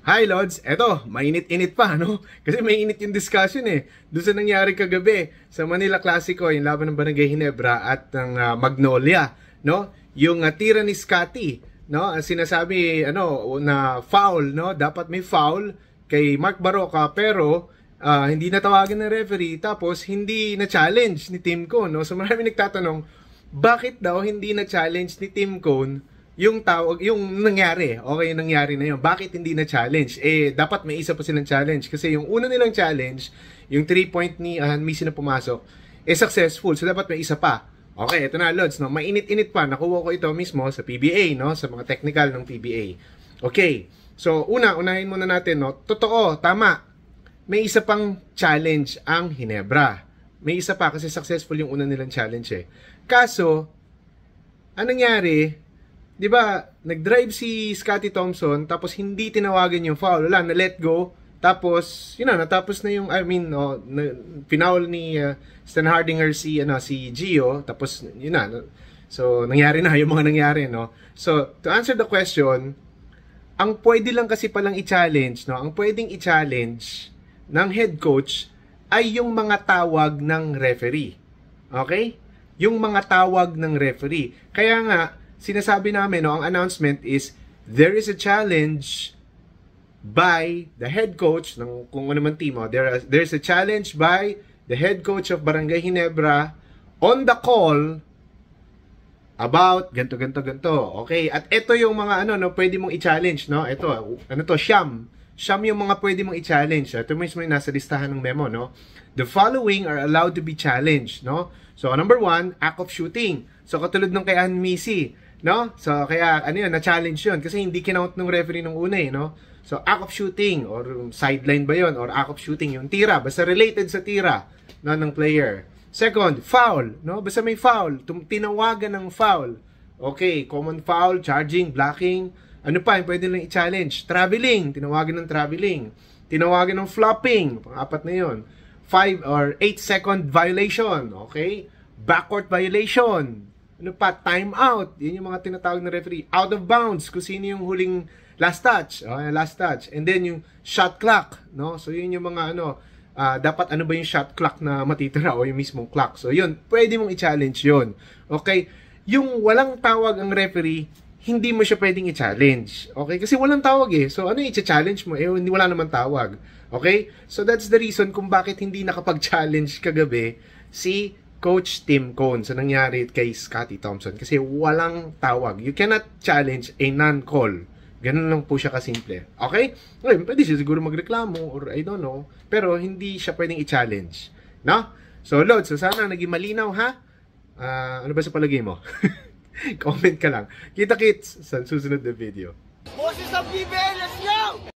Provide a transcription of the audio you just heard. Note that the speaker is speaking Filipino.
Hi Lods, eto, mainit-init pa, no? Kasi may init yung discussion eh. Doon sa nangyari kagabi sa Manila Clasico, yung laban ng Barangay Ginebra at ng Magnolia, no? Yung tira ni Scotty, no? Sinasabi na foul, no? Dapat may foul kay Mark Baroka pero hindi natawagan ng referee tapos hindi na challenge ni Tim Cone, no? So marami nagtatanong, bakit daw hindi na challenge ni Tim Cone yung tawag, yung nangyari, okay, yung nangyari na yun. Bakit hindi na challenge? Dapat may isa pa silang challenge. Kasi yung una nilang challenge, yung 3-point ni Missy na pumasok, successful. So, dapat may isa pa. Okay, ito na, Lods, no? Mainit-init pa. Nakuha ko ito mismo sa PBA, no? Sa mga technical ng PBA. Okay. So, unahin muna natin, no? Totoo, tama. May isa pang challenge ang Ginebra. May isa pa kasi successful yung una nilang challenge, eh. Kaso, anong nangyari? 'Di ba, nag-drive si Scotty Thompson tapos hindi tinawagan yung foul. Wala, na-let go. Tapos, natapos na yung, pinaul ni Stan Hardinger si Gio. Tapos, So, nangyari na yung mga nangyari, no? So, to answer the question, ang pwede lang kasi palang i-challenge, no? Ang pwedeng i-challenge ng head coach ay yung mga tawag ng referee. Okay? Yung mga tawag ng referee. Kaya nga, sinasabi namin, no, ang announcement is there is a challenge by the head coach ng kung ano man team. There's a challenge by the head coach of Barangay Ginebra on the call about ganto. Okay? At ito yung mga pwede mong i-challenge, no? Ito, Siyam yung mga pwede mong i-challenge. Ito mismo yung nasa listahan ng memo, no? The following are allowed to be challenged, no? So, number 1, act of shooting. So, katulad nung kay Missy, no? So, kaya, na-challenge yun. Kasi hindi kinount ng referee nung una, no? So, act of shooting, or sideline ba yun? Or act of shooting, yung tira. Basta related sa tira, no, ng player. Second, foul, no? Basta may foul. Tinawagan ng foul. Okay, common foul, charging, blocking. Ano pa, yung pwede lang i-challenge? Traveling, tinawagan ng traveling. Tinawagan ng flopping, pang-apat na yun. 5 or 8-second violation, okay? Backcourt violation. Ano pa? Time out. Yun yung mga tinatawag na referee. Out of bounds. Kung sino yung huling last touch. Okay, last touch. And then yung shot clock. No? So yun yung mga dapat ano ba yung shot clock na matitira o yung mismong clock. So yun, pwede mong i-challenge yun. Okay? Yung walang tawag ang referee, hindi mo siya pwedeng i-challenge. Okay? Kasi walang tawag eh. So ano yung i-challenge mo? Hindi wala naman tawag. Okay? So that's the reason kung bakit hindi nakapag-challenge kagabi si Coach Tim Cone sa nangyari kay Scotty Thompson kasi walang tawag. You cannot challenge a non-call. Ganun lang po siya kasimple. Okay? Ngayon, pwede siya siguro magreklamo or I don't know. Pero hindi siya pwedeng i-challenge. No? So, Lord, sana naging malinaw ha? Ano ba sa palagay mo? Comment ka lang. Kita-kits sa susunod na video. Boses of PBA, let's go!